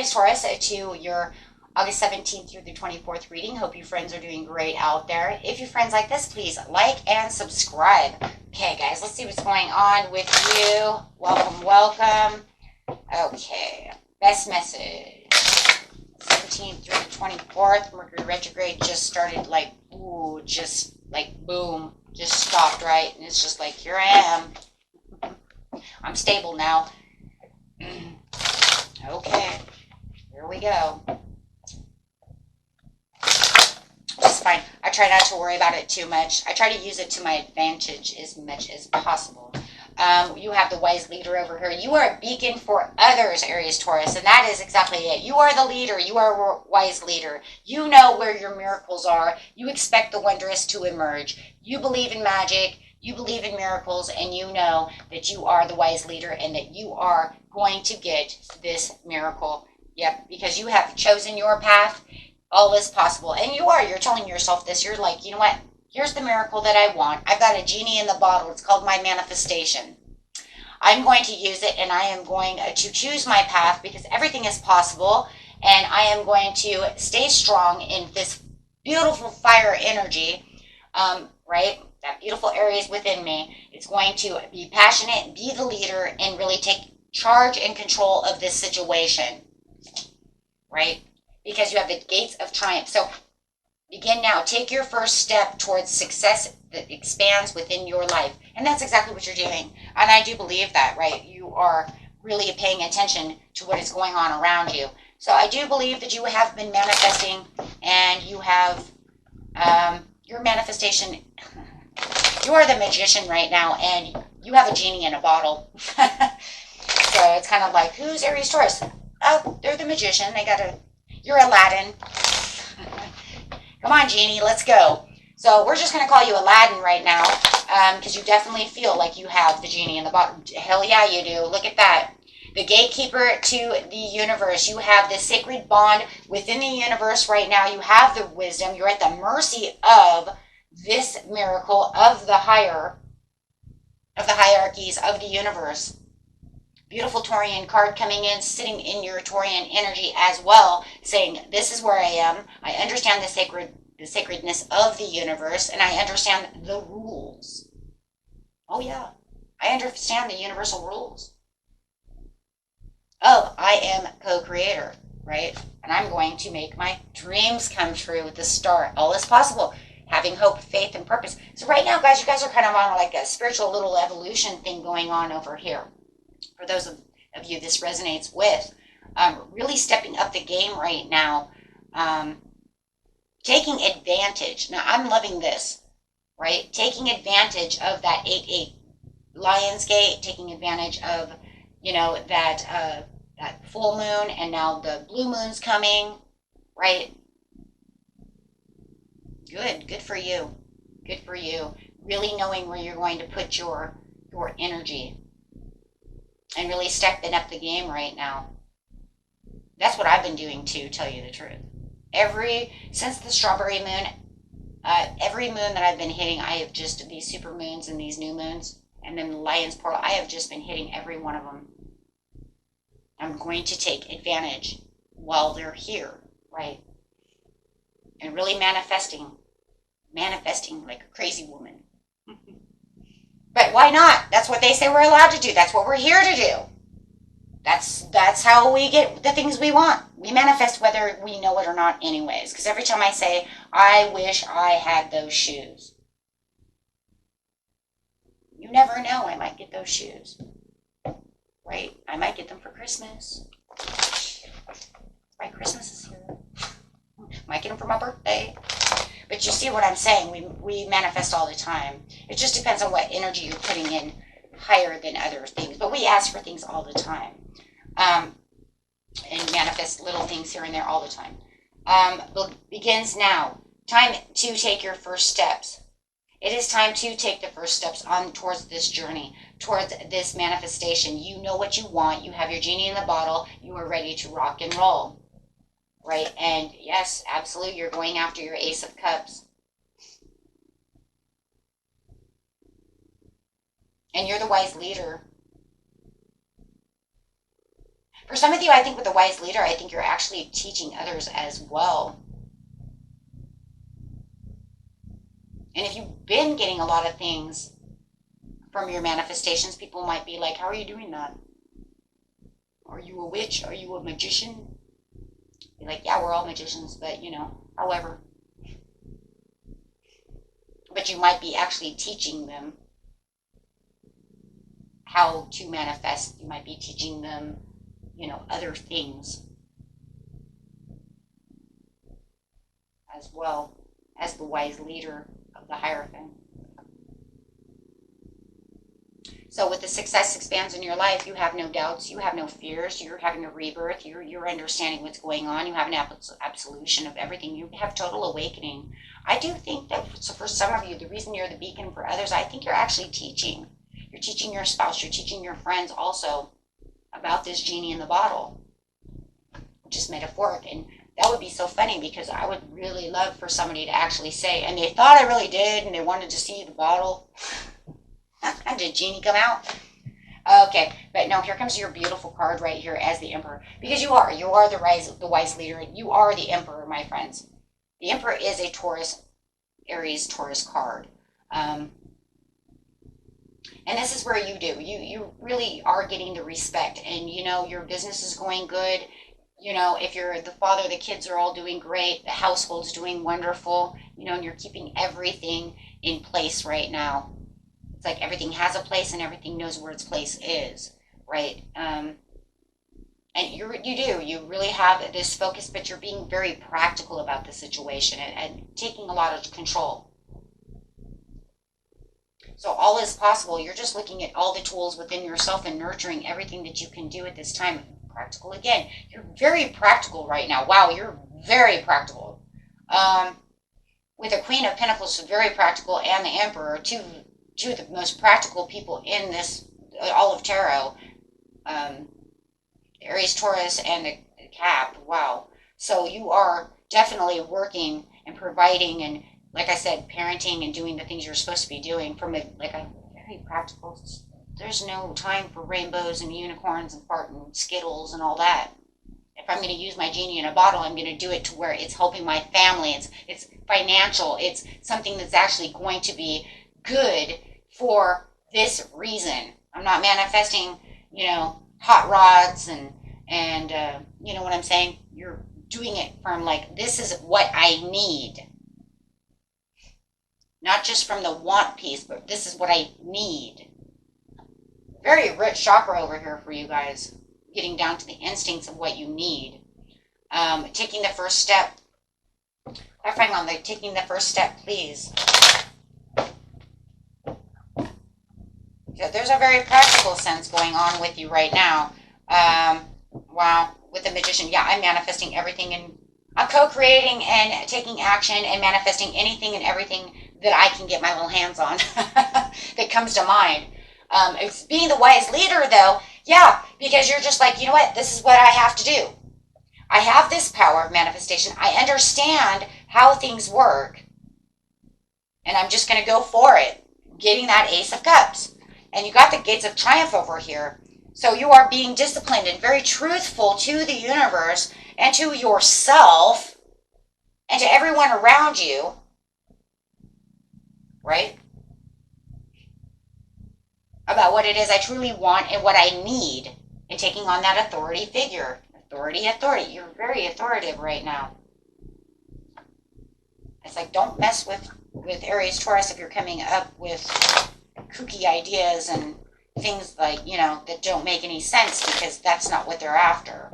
Aries, Taurus, to your August 17th through the 24th reading. Hope you friends are doing great out there. If you friends like this, please like and subscribe. Okay, guys, let's see what's going on with you. Welcome, welcome. Okay, best message. 17th through the 24th, Mercury retrograde just started like, ooh, just like boom, just stopped, right? And it's just like, here I am. I'm stable now. Okay, here we go. Just fine. I try not to worry about it too much. I try to use it to my advantage as much as possible. You have the wise leader over here. You are a beacon for others, Aries, Taurus, and that is exactly it. You are the leader. You are a wise leader. You know where your miracles are. You expect the wondrous to emerge. You believe in magic. You believe in miracles, and you know that you are the wise leader and that you are going to get this miracle. Yep, because you have chosen your path. All is possible. And you're telling yourself this. You're like, you know what? Here's the miracle that I want. I've got a genie in the bottle. It's called my manifestation. I'm going to use it, and I am going to choose my path because everything is possible. And I am going to stay strong in this beautiful fire energy, right? That beautiful Aries within me. It's going to be passionate, be the leader, and really take charge and control of this situation, right? Because you have the gates of triumph. So begin now. Take your first step towards success that expands within your life. And that's exactly what you're doing. And I do believe that, right? You are really paying attention to what is going on around you. So I do believe that you have been manifesting, and you have your manifestation. You are the magician right now, and you have a genie in a bottle. So it's kind of like, who's Aries, Taurus? Oh, they're the magician. You're Aladdin. Come on, genie, let's go. So we're just going to call you Aladdin right now, because you definitely feel like you have the genie in the bottle. Hell yeah, you do. Look at that. The gatekeeper to the universe. You have this sacred bond within the universe right now. You have the wisdom. You're at the mercy of this miracle of the hierarchies of the universe. Beautiful Taurian card coming in, sitting in your Taurian energy as well, saying, this is where I am. I understand the sacredness of the universe, and I understand the rules. Oh yeah, I understand the universal rules. Oh, I am co-creator, right? And I'm going to make my dreams come true with the start. All is possible. Having hope, faith, and purpose. So right now, guys, you guys are kind of on like a spiritual little evolution thing going on over here. For those of you this resonates with, really stepping up the game right now, taking advantage. Now, I'm loving this, right? Taking advantage of that 8-8 Lion's Gate, taking advantage of, that full moon, and now the blue moon's coming, right? Good for you. Good for you. Really knowing where you're going to put your energy. And really stepping up the game right now. That's what I've been doing too, tell you the truth. Since the strawberry moon, every moon that I've been hitting, I have just, these super moons and these new moons, and then the Lion's Portal, I have just been hitting every one of them. I'm going to take advantage while they're here, right? And really manifesting like a crazy woman. But why not? That's what they say we're allowed to do. That's what we're here to do. That's how we get the things we want. We manifest whether we know it or not anyways. Because every time I say, I wish I had those shoes. You never know, I might get those shoes. Right? I might get them for Christmas. Right, Christmas is here. Might get them for my birthday. But you see what I'm saying? We manifest all the time. It just depends on what energy you're putting in higher than other things. But we ask for things all the time. And manifest little things here and there all the time. Begins now. Time to take your first steps. It is time to take the first steps on towards this journey, towards this manifestation. You know what you want. You have your genie in the bottle. You are ready to rock and roll. Right? And yes, absolutely, you're going after your Ace of Cups. And you're the wise leader. For some of you, I think with the wise leader, I think you're actually teaching others as well. And if you've been getting a lot of things from your manifestations, people might be like, how are you doing that? Are you a witch? Are you a magician? Be like, yeah, we're all magicians, but you know, however. But you might be actually teaching them how to manifest. You might be teaching them, you know, other things as well as the wise leader of the Hierophant. So with the success expands in your life, you have no doubts, you have no fears, you're having a rebirth, you're understanding what's going on, you have an absolution of everything, you have total awakening. I do think that for some of you, the reason you're the beacon for others, I think you're actually teaching. You're teaching your spouse, you're teaching your friends also about this genie in the bottle, which is metaphoric. And that would be so funny because I would really love for somebody to actually say, and they thought I really did, and they wanted to see the bottle. Did Genie come out? Okay, but no, here comes your beautiful card right here as the Emperor. Because you are the wise leader. You are the Emperor, my friends. The Emperor is a Taurus, Aries, Taurus card. And this is where you do. You really are getting the respect. And, you know, your business is going good. You know, if you're the father, the kids are all doing great. The household's doing wonderful. You know, and you're keeping everything in place right now. It's like everything has a place and everything knows where its place is, right? And you really have this focus, but you're being very practical about the situation and taking a lot of control. So all is possible. You're just looking at all the tools within yourself and nurturing everything that you can do at this time. Practical again. You're very practical right now. Wow, you're very practical. With the Queen of Pentacles, very practical, and the Emperor, two of the most practical people in this, all of tarot, Aries, Taurus, and the Cap. Wow. So you are definitely working and providing and, like I said, parenting and doing the things you're supposed to be doing from a very practical. There's no time for rainbows and unicorns and fart and Skittles and all that. If I'm going to use my genie in a bottle, I'm going to do it to where it's helping my family. It's financial. It's something that's actually going to be good for this reason. I'm not manifesting, you know, hot rods and you know what I'm saying? You're doing it from like, this is what I need. Not just from the want piece, but this is what I need. Very rich chakra over here for you guys. Getting down to the instincts of what you need. Taking the first step. Clarifying on the taking the first step, please. There's a very practical sense going on with you right now. Wow, with the Magician, yeah, I'm manifesting everything, and I'm co-creating and taking action and manifesting anything and everything that I can get my little hands on that comes to mind. It's being the wise leader, though, yeah, because you're just like, you know what, this is what I have to do. I have this power of manifestation. I understand how things work, and I'm just going to go for it, getting that Ace of Cups. And you got the Gates of Triumph over here. So you are being disciplined and very truthful to the universe and to yourself and to everyone around you. Right? About what it is I truly want and what I need. And taking on that authority figure. Authority. You're very authoritative right now. It's like, don't mess with Aries, Taurus if you're coming up with kooky ideas and things like, you know, that don't make any sense, because that's not what they're after.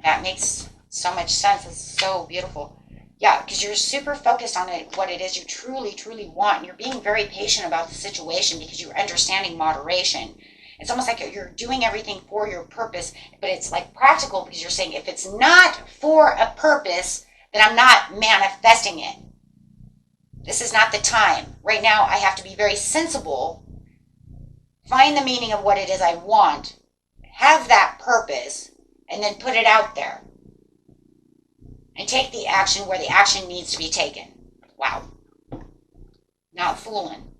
That makes so much sense. It's so beautiful. Yeah, because you're super focused on it, what it is you truly, truly want. And you're being very patient about the situation because you're understanding moderation. It's almost like you're doing everything for your purpose, but it's like practical because you're saying, if it's not for a purpose, then I'm not manifesting it. This is not the time. Right now, I have to be very sensible, find the meaning of what it is I want, have that purpose, and then put it out there. And take the action where the action needs to be taken. Wow. Not fooling.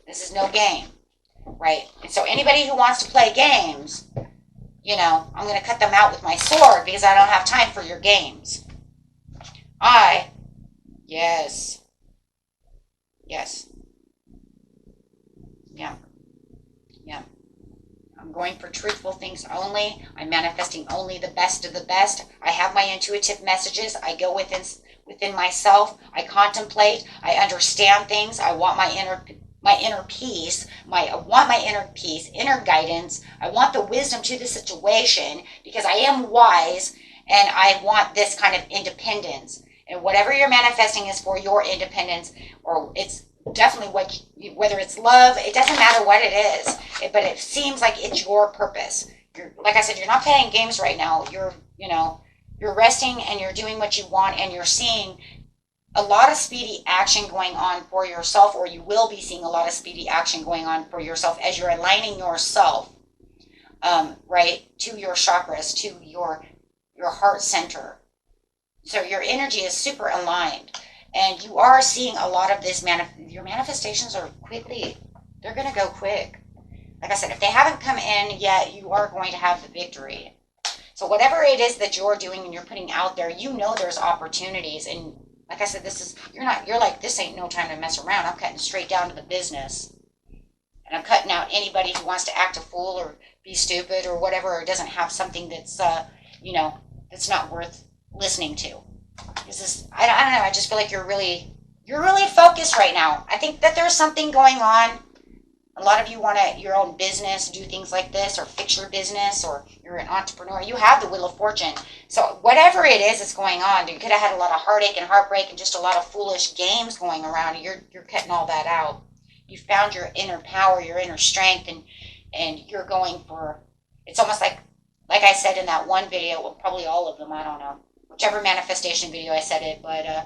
This is no game. right? And so anybody who wants to play games, you know, I'm going to cut them out with my sword because I don't have time for your games. Yes. Yes. Yeah. Yeah. I'm going for truthful things only. I'm manifesting only the best of the best. I have my intuitive messages. I go within myself. I contemplate. I understand things. I want my inner peace. I want my inner peace, inner guidance. I want the wisdom to the situation because I am wise and I want this kind of independence. And whatever you're manifesting is for your independence, or it's definitely whether it's love, it doesn't matter what it is, but it seems like it's your purpose. Like I said, you're not playing games right now. You're resting and you're doing what you want, and you're seeing a lot of speedy action going on for yourself, or you will be seeing a lot of speedy action going on for yourself as you're aligning yourself, right, to your chakras, to your heart center. So your energy is super aligned. And you are seeing a lot of this, your manifestations are they're going to go quick. Like I said, if they haven't come in yet, you are going to have the victory. So whatever it is that you're doing and you're putting out there, you know there's opportunities. And like I said, you're like, this ain't no time to mess around. I'm cutting straight down to the business. And I'm cutting out anybody who wants to act a fool or be stupid or whatever, or doesn't have something that's, that's not worth listening to. I don't know. I just feel like you're really focused right now. I think that there's something going on. A lot of you want your own business, do things like this, or fix your business, or you're an entrepreneur. You have the Wheel of Fortune. So whatever it is that's going on, you could have had a lot of heartache and heartbreak and just a lot of foolish games going around. You're cutting all that out. You found your inner power, your inner strength, and you're going for. It's almost like I said in that one video, well, probably all of them. I don't know. Whichever manifestation video I said it, but I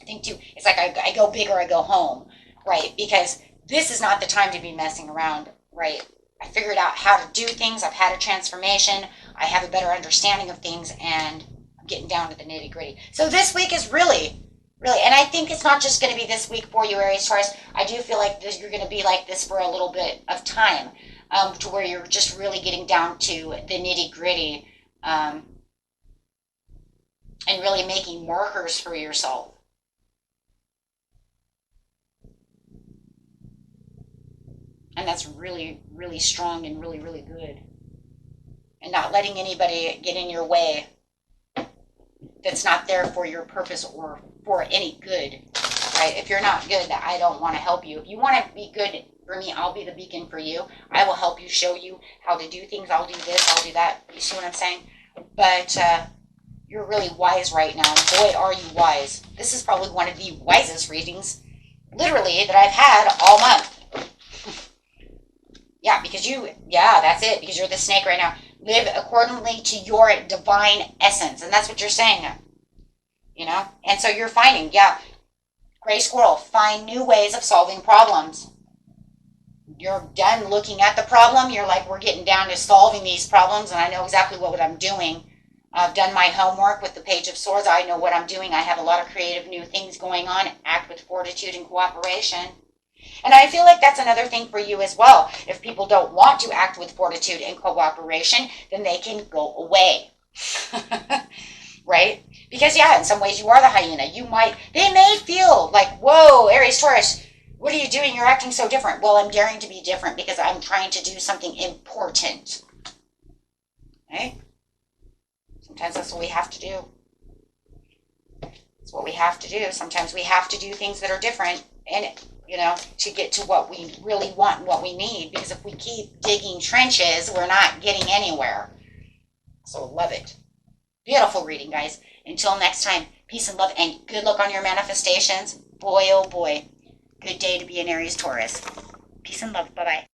think too, it's like I go big or I go home, right? Because this is not the time to be messing around, right? I figured out how to do things. I've had a transformation. I have a better understanding of things, and I'm getting down to the nitty gritty. So this week is really, and I think it's not just going to be this week for you, Aries, Taurus. I do feel like you're going to be like this for a little bit of time, to where you're just really getting down to the nitty gritty, and really making markers for yourself. And that's really, really strong and really, really good. And not letting anybody get in your way that's not there for your purpose or for any good, right? If you're not good, I don't want to help you. If you want to be good for me, I'll be the beacon for you. I will help you, show you how to do things. I'll do this, I'll do that. You see what I'm saying? But, you're really wise right now. Boy, are you wise. This is probably one of the wisest readings, literally, that I've had all month. Yeah, that's it, because you're the snake right now. Live accordingly to your divine essence, and that's what you're saying, And so you're finding, gray squirrel, find new ways of solving problems. You're done looking at the problem. You're like, we're getting down to solving these problems, and I know exactly what I'm doing. I've done my homework with the Page of Swords. I know what I'm doing. I have a lot of creative new things going on. Act with fortitude and cooperation. And I feel like that's another thing for you as well. If people don't want to act with fortitude and cooperation, then they can go away. Right? Because, in some ways you are the hyena. They may feel like, whoa, Aries, Taurus, what are you doing? You're acting so different. Well, I'm daring to be different because I'm trying to do something important. Okay? Sometimes that's what we have to do. It's what we have to do. Sometimes we have to do things that are different, and to get to what we really want and what we need. Because if we keep digging trenches, we're not getting anywhere. So love it. Beautiful reading, guys. Until next time, peace and love, and good luck on your manifestations. Boy, oh boy. Good day to be an Aries Taurus. Peace and love. Bye-bye.